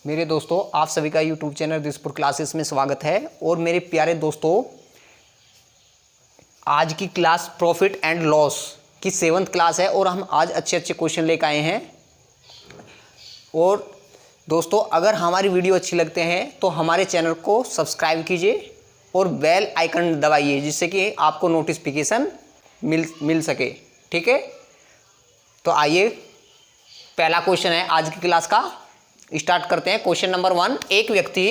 मेरे दोस्तों, आप सभी का यूट्यूब चैनल दिसपुर क्लासेस में स्वागत है। और मेरे प्यारे दोस्तों, आज की क्लास प्रॉफिट एंड लॉस की 7th क्लास है और हम आज अच्छे अच्छे क्वेश्चन लेकर आए हैं। और दोस्तों, अगर हमारी वीडियो अच्छी लगते हैं तो हमारे चैनल को सब्सक्राइब कीजिए और बेल आइकन दबाइए, जिससे कि आपको नोटिफिकेशन मिल सके। ठीक है, तो आइए, पहला क्वेश्चन है आज की क्लास का, स्टार्ट करते हैं। क्वेश्चन नंबर 1, एक व्यक्ति,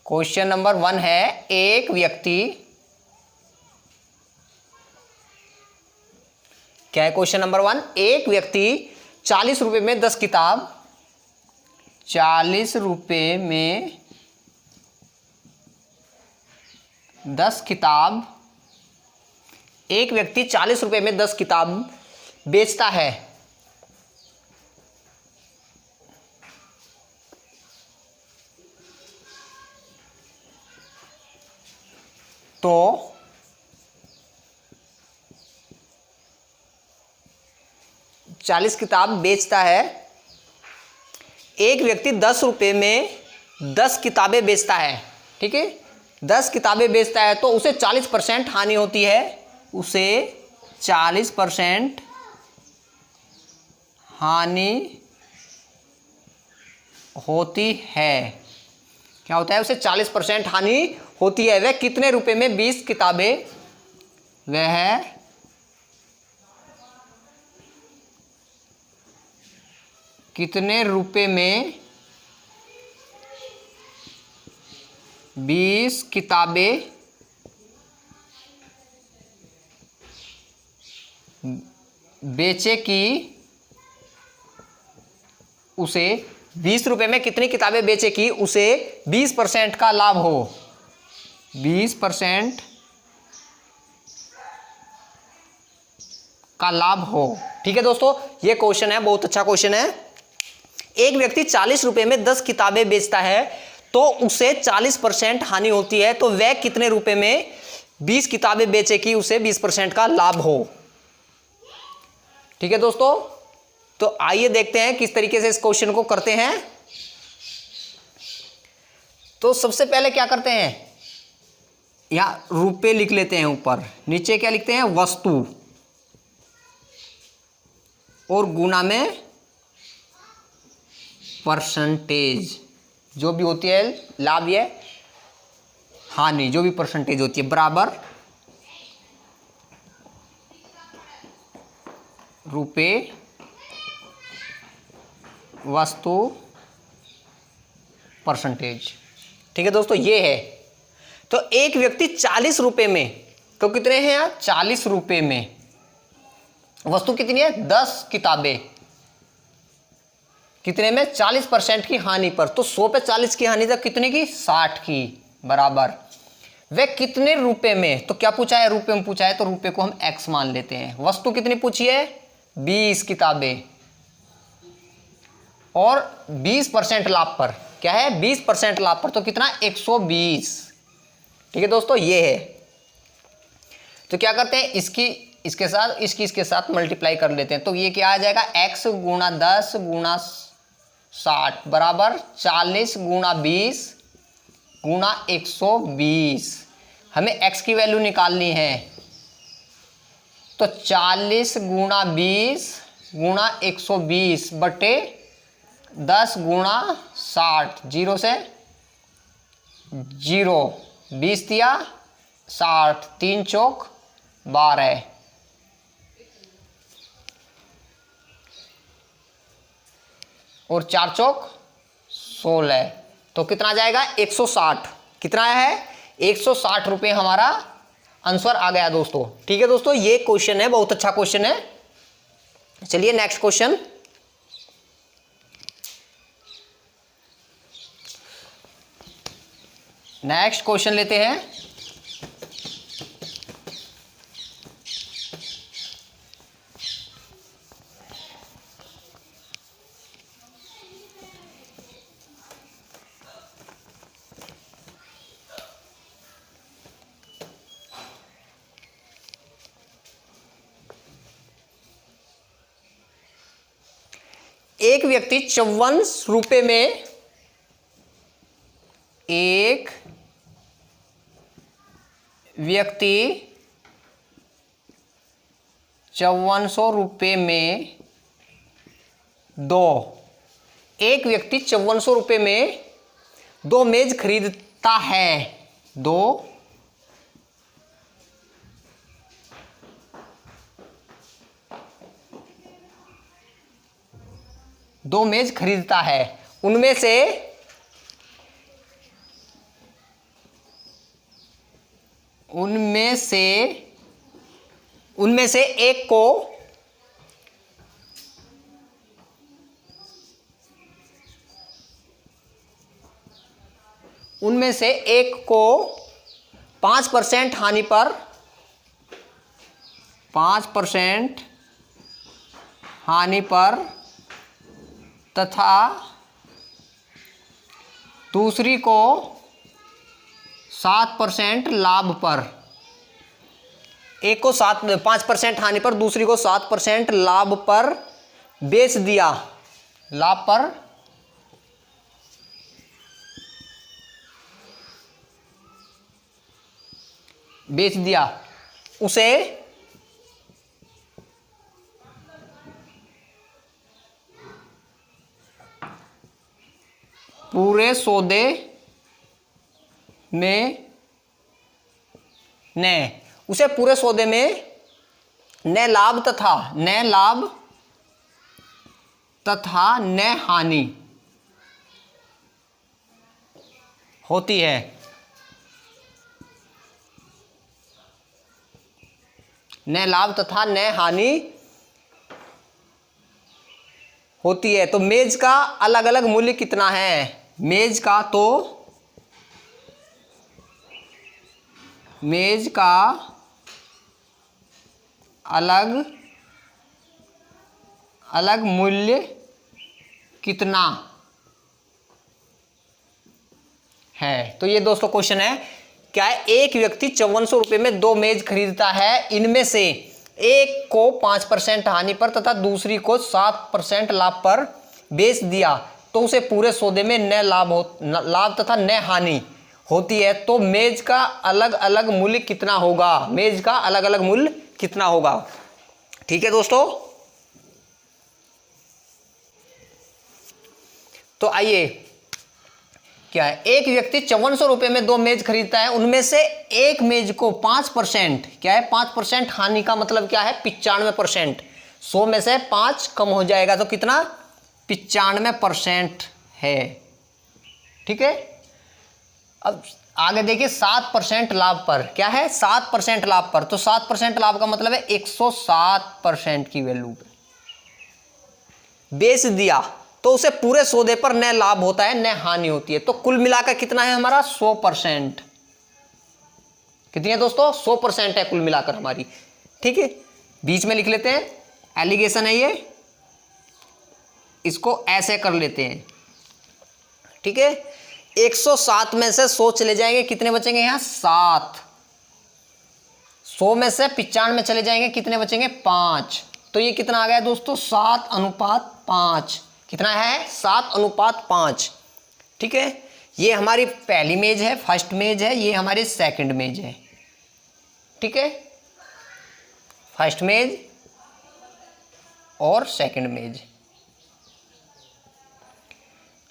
क्वेश्चन नंबर 1 है एक व्यक्ति, क्या है क्वेश्चन नंबर 1? एक व्यक्ति 40 रुपए में 10 किताब, 40 रुपए में 10 किताब, एक व्यक्ति 40 रुपए में 10 किताब बेचता है। तो 40 किताब बेचता है। एक व्यक्ति 10 रुपए में 10 किताबें बेचता है। ठीक है, 10 किताबें बेचता है तो उसे 40% हानि होती है। उसे 40% हानि होती है। क्या होता है? उसे 40% हानि होती है। वह कितने रुपए में 20 किताबें, वह कितने रुपए में 20 किताबें बेचेगी? उसे 20 रुपए में कितनी किताबें बेचेगी? उसे 20% का लाभ हो, 20% का लाभ हो। ठीक है दोस्तों, ये क्वेश्चन है, बहुत अच्छा क्वेश्चन है। एक व्यक्ति 40 रुपए में 10 किताबें बेचता है तो उसे 40% हानि होती है। तो वह कितने रुपए में 20 किताबें बेचेगी? उसे 20% का लाभ हो। ठीक है दोस्तों, तो आइए देखते हैं किस तरीके से इस क्वेश्चन को करते हैं। तो सबसे पहले क्या करते हैं, यहां रुपए लिख लेते हैं ऊपर, नीचे क्या लिखते हैं? वस्तु, और गुना में परसेंटेज, जो भी होती है लाभ या हानि, जो भी परसेंटेज होती है, बराबर रुपए वस्तु परसेंटेज। ठीक है दोस्तों, ये है। तो एक व्यक्ति 40 रुपए में, तो कितने हैं यहाँ? 40 रुपए में वस्तु कितनी है? 10 किताबें, कितने में? 40% की हानि पर। तो 100 पे 40 की हानि तक कितने की? 60 की, बराबर वे कितने रुपए में। तो क्या पूछा है? रुपए में पूछा है, तो रुपए को हम x मान लेते हैं। वस्तु कितनी पूछी है? 20 किताबें, और 20% लाभ पर, क्या है? 20% लाभ पर, तो कितना? 120। ठीक है दोस्तों, ये है। तो क्या करते हैं, इसके साथ इसके साथ मल्टीप्लाई कर लेते हैं। तो ये क्या आ जाएगा? x गुणा 10 गुणा 60 बराबर 40 गुणा 20 गुणा 120। हमें x की वैल्यू निकालनी है। तो 40 गुणा 20 गुणा 120 बटे 10 गुणा 60, 0 से 0, 20 दिया 60, 3 चौक 12, और 4 चौक 16, तो कितना आ जाएगा? 160। कितना है? 160 रुपये हमारा आंसर आ गया दोस्तों। ठीक है दोस्तों, ये क्वेश्चन है, बहुत अच्छा क्वेश्चन है। चलिए नेक्स्ट क्वेश्चन। नेक्स्ट क्वेश्चन लेते हैं। एक व्यक्ति 54 रुपये में, एक व्यक्ति 5400 रुपये में एक व्यक्ति 5400 रुपये में 2 मेज खरीदता है। दो मेज खरीदता है। उनमें से एक को उनमें से एक को 5% हानि पर 5% हानि पर तथा दूसरी को 7% लाभ पर, एक को 5% हानि पर दूसरी को 7% लाभ पर बेच दिया। लाभ पर बेच दिया। उसे पूरे सौदे में न लाभ तथा न हानि होती है। न लाभ तथा न हानि होती है। तो मेज का अलग अलग मूल्य कितना है? मेज का अलग अलग मूल्य कितना है? तो ये दोस्तों क्वेश्चन है, क्या है? एक व्यक्ति 5400 रुपये में 2 मेज खरीदता है। इनमें से एक को 5% हानि पर तथा दूसरी को 7% लाभ पर बेच दिया। तो उसे पूरे सौदे में न लाभ तथा न हानि होती है। तो मेज का अलग अलग मूल्य कितना होगा? मेज का अलग अलग मूल्य कितना होगा? ठीक है दोस्तों, तो आइए, क्या है? एक व्यक्ति 5400 रुपये में 2 मेज खरीदता है। उनमें से एक मेज को 5%, क्या है? 5% हानि का मतलब क्या है? 95%। 100 में से 5 कम हो जाएगा तो कितना? 95% है। ठीक है, अब आगे देखिए 7% लाभ पर, क्या है? 7% लाभ पर। तो 7% लाभ का मतलब है 107% की वैल्यू पे बेच दिया। तो उसे पूरे सौदे पर न लाभ होता है न हानि होती है। तो कुल मिलाकर कितना है हमारा? 100%। कितनी है दोस्तों? 100% है कुल मिलाकर हमारी। ठीक है, बीच में लिख लेते हैं, एलिगेशन है ये, इसको ऐसे कर लेते हैं। ठीक है, 107 में से 100 चले जाएंगे, कितने बचेंगे यहाँ? 7। 100 में से 95 में चले जाएंगे, कितने बचेंगे? 5। तो ये कितना आ गया दोस्तों? 7:5। कितना है? 7:5। ठीक है, ये हमारी पहली मेज है, फर्स्ट मेज है, ये हमारी सेकंड मेज है। ठीक है, फर्स्ट मेज और सेकंड मेज।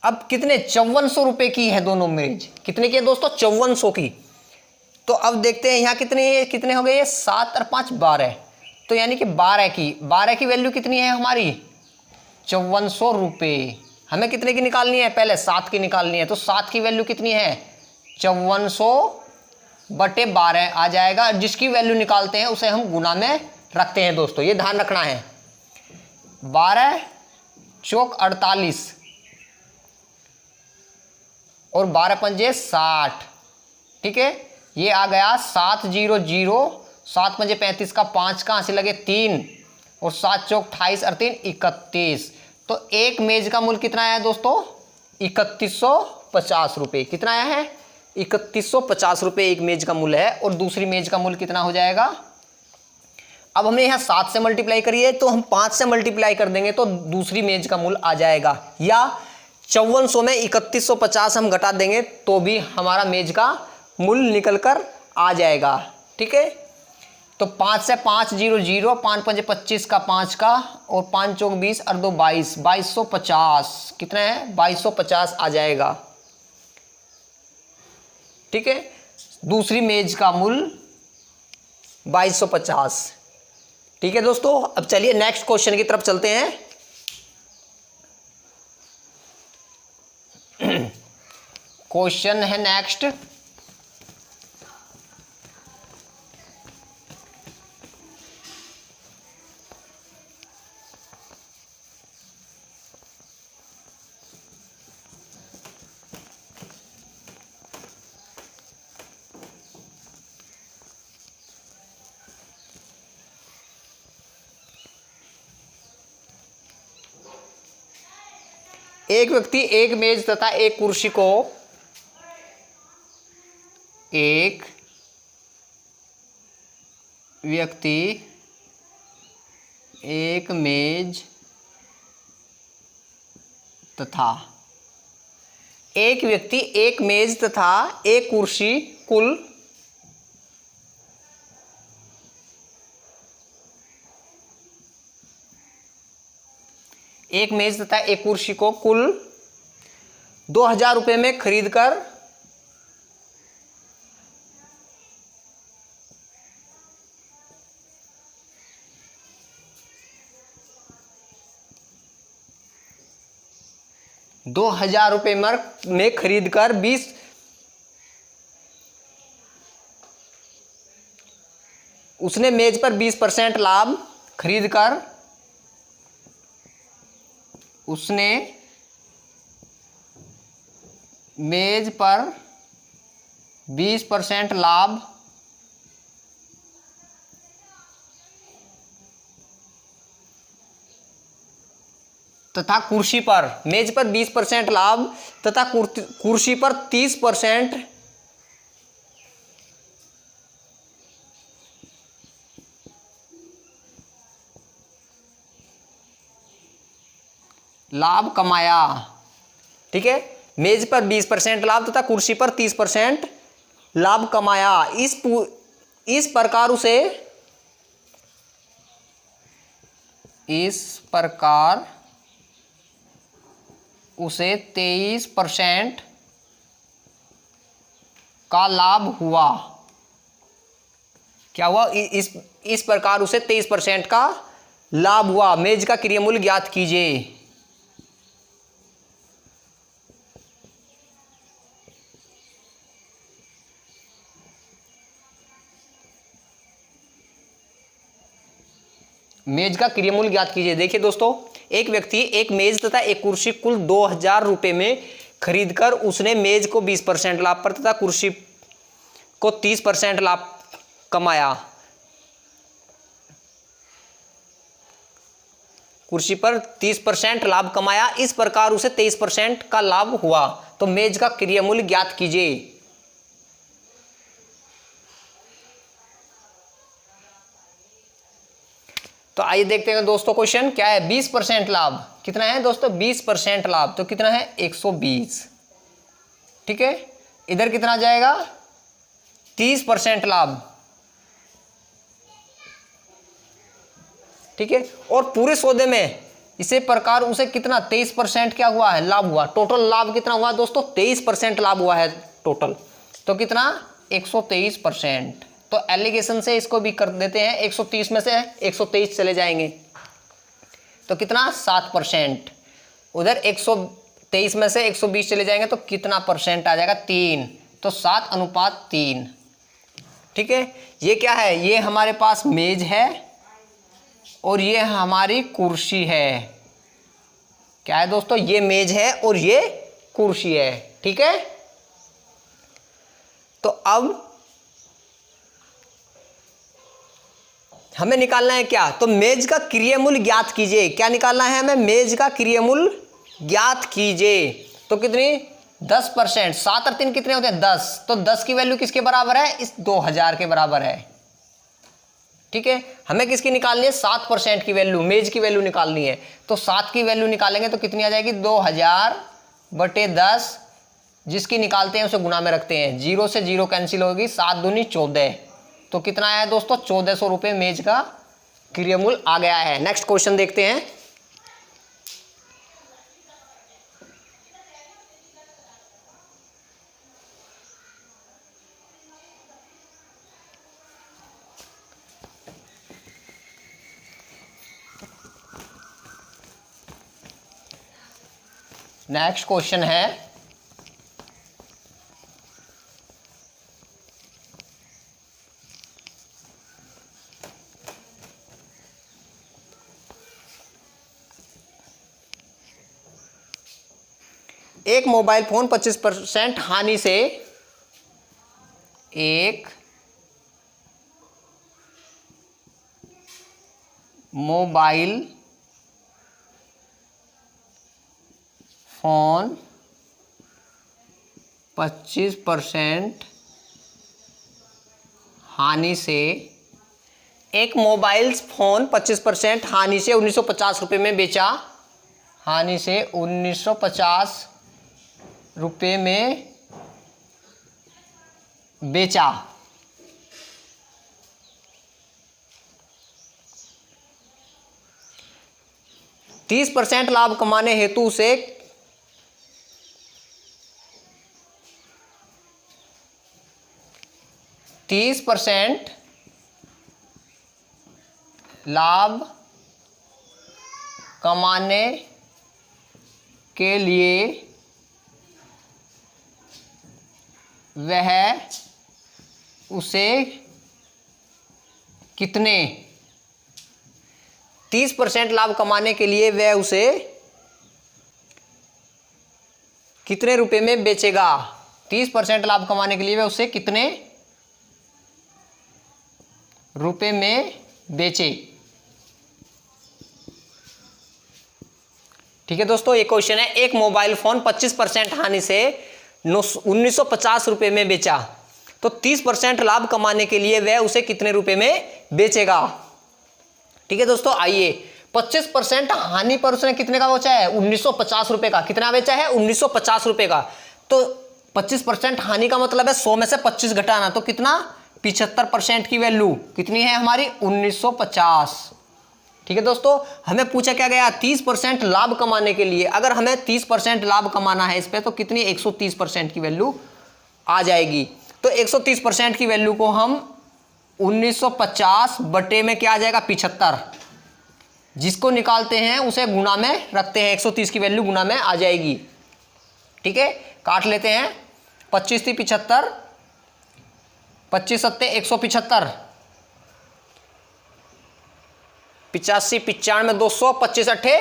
अब कितने? 5400 रुपये की है दोनों मेज। कितने की है दोस्तों? 5400 की। तो अब देखते हैं यहाँ कितने हो गए? ये 7 और 5 12। तो यानी कि 12 की वैल्यू कितनी है हमारी? 5400 रुपये। हमें कितने की निकालनी है? पहले 7 की निकालनी है। तो 7 की वैल्यू कितनी है? 5400/12 आ जाएगा। जिसकी वैल्यू निकालते हैं उसे हम गुना में रखते हैं दोस्तों, ये ध्यान रखना है। 12 चौक 48 और 12 पंजे 60। ठीक है, ये आ गया 700। 7 पंजे 35 का 5 कहाँ से लगे? 3 और 7 चौक 28 और 3 31। तो एक मेज का मूल्य कितना आया दोस्तों? 3150 रुपये। कितना आया है? 3150 रुपये एक मेज का मूल्य है। और दूसरी मेज का मूल्य कितना हो जाएगा? अब हमने यहाँ 7 से मल्टीप्लाई करी है, तो हम 5 से मल्टीप्लाई कर देंगे तो दूसरी मेज का मूल्य आ जाएगा, या 5400 में 3150 हम घटा देंगे तो भी हमारा मेज का मूल्य निकल कर आ जाएगा। ठीक है, तो 5 से 5 0 0, 5 5 25 का 5 का, और 5 चौक 20 और 2 22, 2250 कितना है 2250 आ जाएगा। ठीक है, दूसरी मेज का मूल्य 2250। ठीक है दोस्तों, अब चलिए नेक्स्ट क्वेश्चन की तरफ चलते हैं। क्वेश्चन है नेक्स्ट, एक व्यक्ति एक मेज तथा एक कुर्सी को एक व्यक्ति एक मेज तथा एक व्यक्ति एक मेज तथा एक कुर्सी कुल एक मेज तथा एक कुर्सी को कुल 2000 रुपये में खरीदकर ₹2000 में खरीदकर 20 उसने मेज पर 20% लाभ खरीदकर उसने मेज पर 20% लाभ तथा कुर्सी पर मेज पर 20% लाभ तथा कुर्सी पर 30% लाभ कमाया। ठीक है, मेज पर 20% लाभ तथा कुर्सी पर 30% लाभ कमाया। इस प्रकार उसे 23% का लाभ हुआ। क्या हुआ? इस प्रकार उसे 23% का लाभ हुआ। मेज का क्रय मूल्य ज्ञात कीजिए। मेज का क्रय मूल्य ज्ञात कीजिए। देखिए दोस्तों, एक व्यक्ति एक मेज तथा एक कुर्सी कुल 2000 रुपये में खरीदकर उसने मेज को 20% लाभ पर तथा कुर्सी को 30% लाभ कमाया। कुर्सी पर 30% लाभ कमाया, इस प्रकार उसे 23% का लाभ हुआ। तो मेज का क्रय मूल्य ज्ञात कीजिए। तो आइए देखते हैं दोस्तों, क्वेश्चन क्या है। 20% लाभ कितना है दोस्तों? 20% लाभ तो कितना है? 120। ठीक है, इधर कितना जाएगा? 30% लाभ। ठीक है, और पूरे सौदे में इसे प्रकार उसे कितना 23% क्या हुआ है? लाभ हुआ। टोटल लाभ कितना हुआ दोस्तों? 23% लाभ हुआ है टोटल। तो कितना? 123%। तो एलिगेशन से इसको भी कर देते हैं। 130 में से 123 चले जाएंगे तो कितना? 7%। उधर 123 में से 120 चले जाएंगे तो कितना परसेंट आ जाएगा? 3। तो 7:3। ठीक है, ये क्या है? ये हमारे पास मेज है और ये हमारी कुर्सी है। क्या है दोस्तों? ये मेज है और ये कुर्सी है। ठीक है, तो अब हमें निकालना है क्या? तो मेज का क्रय मूल्य ज्ञात कीजिए। क्या निकालना है हमें? मेज का क्रय मूल्य ज्ञात कीजिए। तो कितनी? 10%। 7 और 3 कितने होते हैं? 10। तो 10 की वैल्यू किसके बराबर है? इस 2000 के बराबर है। ठीक है, हमें किसकी निकालनी है, 7% की वैल्यू, मेज की वैल्यू निकालनी है। तो 7 की वैल्यू निकालेंगे तो कितनी आ जाएगी, 2000/10, जिसकी निकालते हैं उसे गुना में रखते हैं, 0 से 0 कैंसिल होगी, 7 दूनी 14। तो कितना आया दोस्तों, 1400 रुपये मेज का क्रियामूल आ गया है। नेक्स्ट क्वेश्चन देखते हैं। नेक्स्ट क्वेश्चन है, एक मोबाइल फोन 25% हानि से, एक मोबाइल फोन 25% हानि से, एक मोबाइल फोन 25% हानि से 1950 रुपये में बेचा, हानि से 1950 रुपये में बेचा। %30 लाभ कमाने हेतु उसे 30% लाभ कमाने के लिए वह उसे कितने, 30% लाभ कमाने के लिए वह उसे कितने रुपए में बेचेगा, 30% लाभ कमाने के लिए वह उसे कितने रुपए में बेचे। ठीक है दोस्तों, ये क्वेश्चन है, एक मोबाइल फोन 25% हानि से 1950 रुपए में बेचा, तो 30% लाभ कमाने के लिए वह उसे कितने रुपए में बेचेगा। ठीक है दोस्तों, आइए, 25% हानि पर उसने कितने का बेचा है, 1950 रुपए का। कितना बेचा है, 1950 रुपए का। तो 25% हानि का मतलब है 100 में से 25 घटाना, तो कितना, 75% की वैल्यू कितनी है हमारी, 1950। ठीक है दोस्तों, हमें पूछा क्या गया, 30% लाभ कमाने के लिए। अगर हमें 30% लाभ कमाना है इस पे, तो कितनी, 130% की वैल्यू आ जाएगी। तो 130% की वैल्यू को हम 1950 बटे में क्या आ जाएगा, 75, जिसको निकालते हैं उसे गुना में रखते हैं, 130 की वैल्यू गुना में आ जाएगी। ठीक है, काट लेते हैं, 25 थी 75, 25 सत्ते 175, 85 95 200, 25 अट्ठे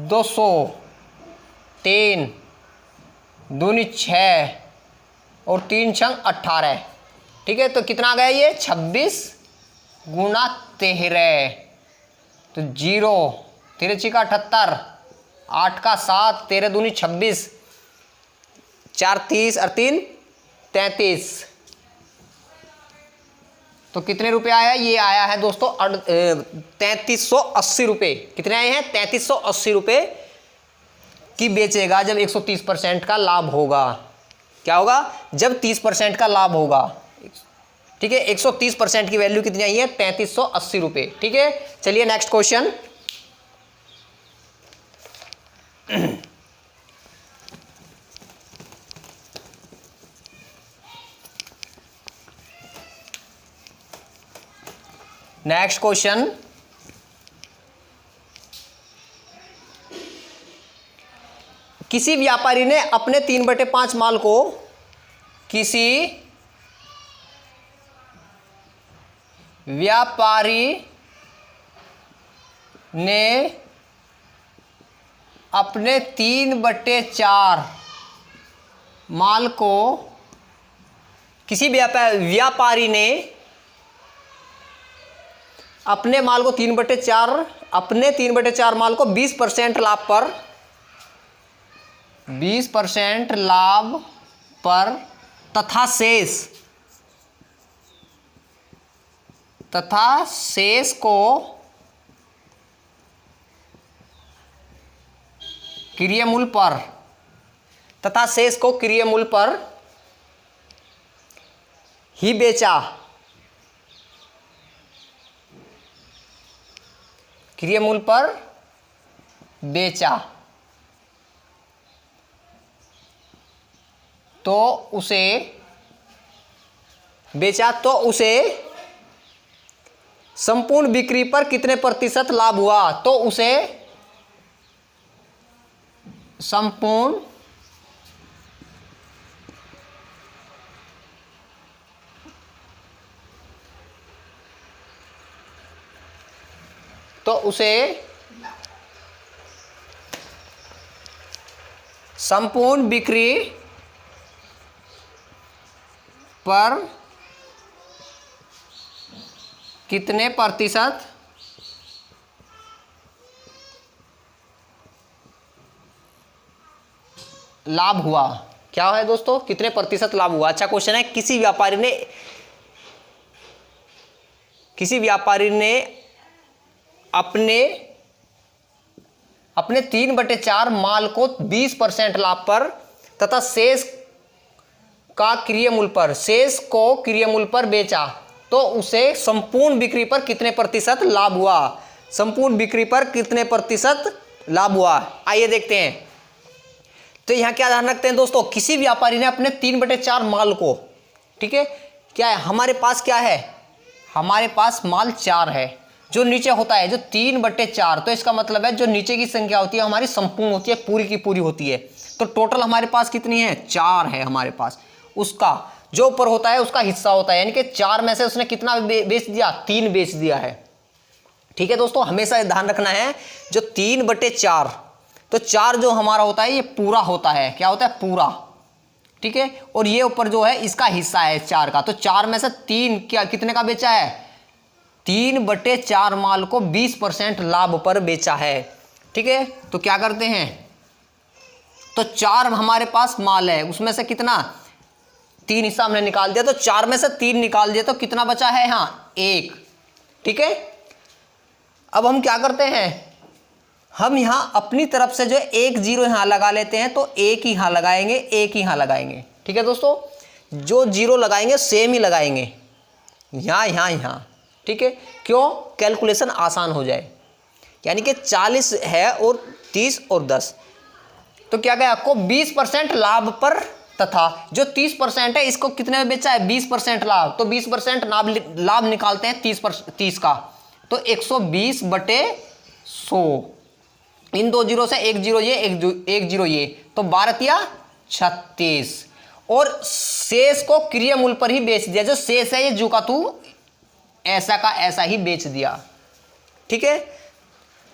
200, 3 दूनी 6 और 3 छंग 18। ठीक है, तो कितना आ गया ये, 26 गुना 13, तो 0 3 का 78, 8 का 7, 13 दूनी 26, 4 30 और 3 33। तो कितने रुपए आया, ये आया है दोस्तों 3380 रुपये। कितने आए हैं, 3380 रुपये की बेचेगा जब 130% का लाभ होगा। क्या होगा, जब 30% का लाभ होगा। ठीक है, 130% की वैल्यू कितनी आई है, 3380 रुपये। ठीक है, चलिए नेक्स्ट क्वेश्चन। नेक्स्ट क्वेश्चन, किसी व्यापारी ने अपने 3/5 माल को किसी व्यापारी ने अपने 3/4 माल को, किसी व्यापारी ने अपने माल को 3/4, अपने 3/4 माल को 20% लाभ पर, 20% लाभ पर तथा शेष तथा शेष को क्रय मूल्य पर तथा शेष को क्रय मूल्य पर ही बेचा। क्रय मूल्य पर बेचा तो उसे संपूर्ण बिक्री पर कितने प्रतिशत लाभ हुआ? तो उसे संपूर्ण बिक्री पर कितने प्रतिशत लाभ हुआ? क्या है दोस्तों? कितने प्रतिशत लाभ हुआ? अच्छा क्वेश्चन है। किसी व्यापारी ने अपने 3/4 माल को 20% लाभ पर तथा शेष को क्रय मूल्य पर बेचा तो उसे संपूर्ण बिक्री पर कितने प्रतिशत लाभ हुआ? संपूर्ण बिक्री पर कितने प्रतिशत लाभ हुआ? आइए देखते हैं। तो यहां क्या ध्यान रखते हैं दोस्तों? किसी व्यापारी ने अपने 3/4 माल को, ठीक है, क्या है हमारे पास, क्या है हमारे पास माल 4 है, जो नीचे होता है जो 3/4, तो इसका मतलब है जो नीचे की संख्या होती है हमारी संपूर्ण होती है, पूरी की पूरी होती है। तो टोटल हमारे पास कितनी है? 4 है हमारे पास। उसका जो ऊपर होता है उसका हिस्सा होता है, यानी कि 4 में से उसने कितना बेच दिया? 3 बेच दिया है। ठीक है दोस्तों, हमेशा ध्यान रखना है जो 3/4, तो 4 जो हमारा होता है ये पूरा होता है। क्या होता है? पूरा। ठीक है, और ये ऊपर जो है इसका हिस्सा है 4 का। तो 4 में से 3 क्या कितने का बेचा है? 3/4 माल को 20% लाभ पर बेचा है। ठीक है, तो क्या करते हैं? तो 4 हमारे पास माल है, उसमें से कितना? 3 हिस्सा हमने निकाल दिया, तो 4 में से 3 निकाल दिया तो कितना बचा है? यहाँ 1। ठीक है, अब हम क्या करते हैं? हम यहां अपनी तरफ से जो 1 0 यहां लगा लेते हैं, तो 1 ही यहां लगाएंगे, 1 ही यहां लगाएंगे। ठीक है दोस्तों, जो 0 लगाएंगे सेम ही लगाएंगे, यहां। ठीक है, क्यों? कैलकुलेशन आसान हो जाए। यानी कि 40 है और 30 और 10, तो क्या गया आपको? 20% लाभ पर तथा जो 30% है इसको कितने में बेचा है? 20% लाभ। तो 20% लाभ निकालते हैं 30 का, तो 120/100। इन 2 जीरो से 1 0 ये 1 0 ये, तो 12 36। और शेष को क्रय मूल्य पर ही बेच दिया। जो शेष है ये जो का तू ऐसा का ऐसा ही बेच दिया। ठीक है,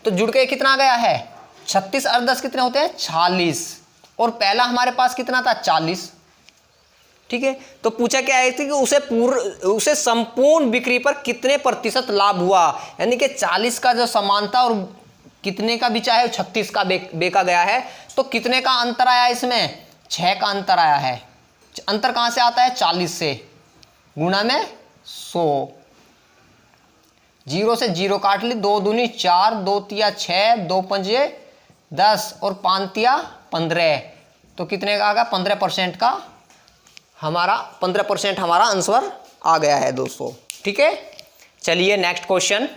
तो जुड़ के कितना आ गया है? 36 और 10 कितने होते हैं? 46। और पहला हमारे पास कितना था? 40। ठीक है, तो पूछा क्या है कि उसे संपूर्ण बिक्री पर कितने प्रतिशत लाभ हुआ? यानी कि 40 का जो समान था और कितने का बिचा है? 36 का बेचा गया है। तो कितने का अंतर आया इसमें? 6 का अंतर आया है। अंतर कहां से आता है? 40 से, गुणा में 100। 0 से 0 काट ली, 2 दूनी 4, 2 तिया 6, 2 पंजे 10 और 5 तिया 15। तो कितने का आ गया? 15% का हमारा 15% हमारा आंसर आ गया है दोस्तों। ठीक है, चलिए नेक्स्ट क्वेश्चन।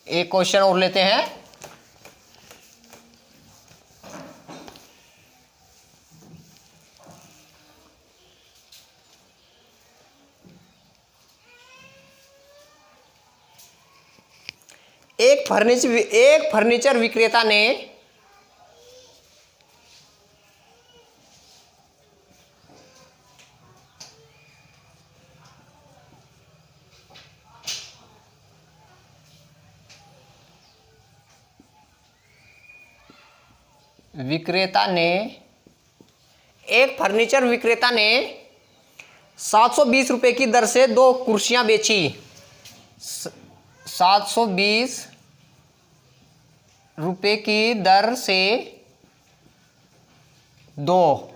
एक क्वेश्चन और लेते हैं। एक फर्नीचर विक्रेता ने एक फर्नीचर विक्रेता ने 720 रुपए की दर से 2 कुर्सियां बेची। 720 रुपए की दर से 2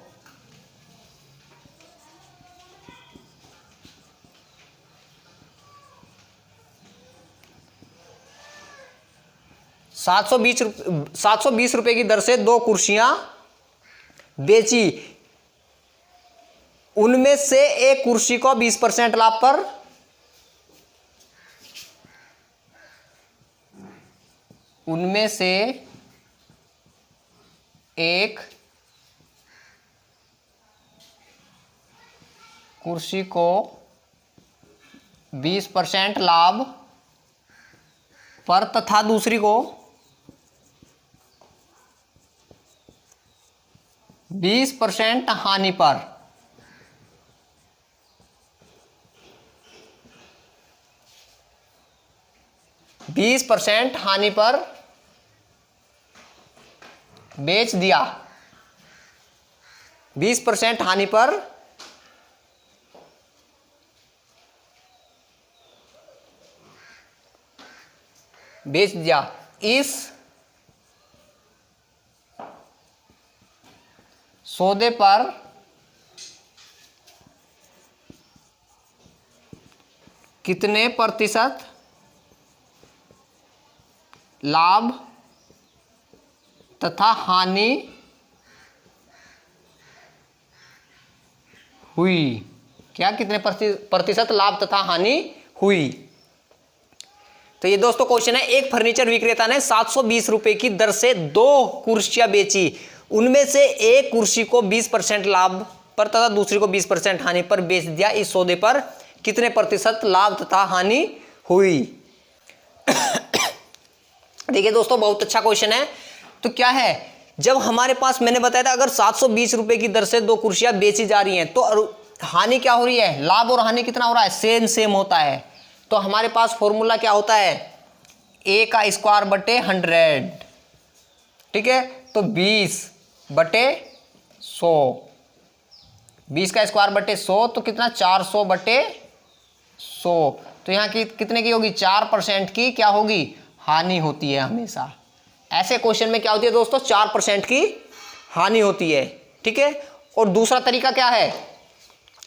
720 रुपए की दर से 2 कुर्सियां बेची। उनमें से एक कुर्सी को 20% लाभ पर, उनमें से एक कुर्सी को 20% लाभ पर तथा दूसरी को 20% हानि पर। बीस % हानि पर बेच दिया। 20% हानि पर बेच दिया। इस सौदे पर कितने प्रतिशत लाभ तथा हानि हुई? क्या कितने प्रतिशत लाभ तथा हानि हुई? तो ये दोस्तों क्वेश्चन है। एक फर्नीचर विक्रेता ने 720 रुपए की दर से 2 कुर्सियां बेची। उनमें से एक कुर्सी को 20% लाभ पर तथा दूसरी को 20% हानि पर बेच दिया। इस सौदे पर कितने प्रतिशत लाभ तथा हानि हुई? देखिए दोस्तों, बहुत अच्छा क्वेश्चन है। तो क्या है, जब हमारे पास मैंने बताया था अगर 720 रुपए की दर से 2 कुर्सियां बेची जा रही हैं तो हानि क्या हो रही है? लाभ और हानि कितना हो रहा है? सेम होता है। तो हमारे पास फॉर्मूला क्या होता है? a का स्क्वायर बटे 100। ठीक है, तो 20 बटे 100, 20 का स्क्वायर बटे 100 तो कितना? 400 बटे 100। तो यहाँ की कितने की होगी? 4% की क्या होगी? हानि होती है हमेशा। ऐसे क्वेश्चन में क्या होती है दोस्तों? 4% की हानि होती है। ठीक है, और दूसरा तरीका क्या है?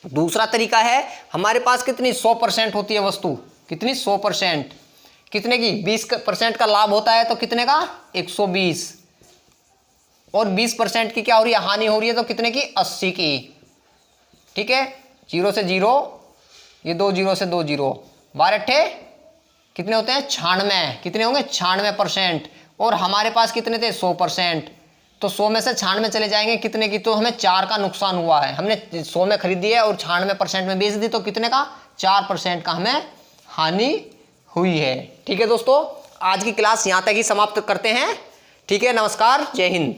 दूसरा तरीका है हमारे पास कितनी? 100% होती है वस्तु। कितनी? 100%। कितने की? 20% का लाभ होता है तो कितने का? 120। और 20% की क्या हो रही है? हानि हो रही है तो कितने की? 80 की। ठीक है, 0 से 0, ये 2 0 से 2 0, 12 कितने होते हैं? 96। कितने होंगे? 96%। और हमारे पास कितने थे? 100%। तो 100 में से 96 चले जाएंगे कितने की? तो हमें 4 का नुकसान हुआ है। हमने 100 में खरीदी है और 96% में बेच दी तो कितने का? 4% का हमें हानि हुई है। ठीक है दोस्तों, आज की क्लास यहाँ तक ही समाप्त करते हैं। ठीक है, नमस्कार, जय हिंद।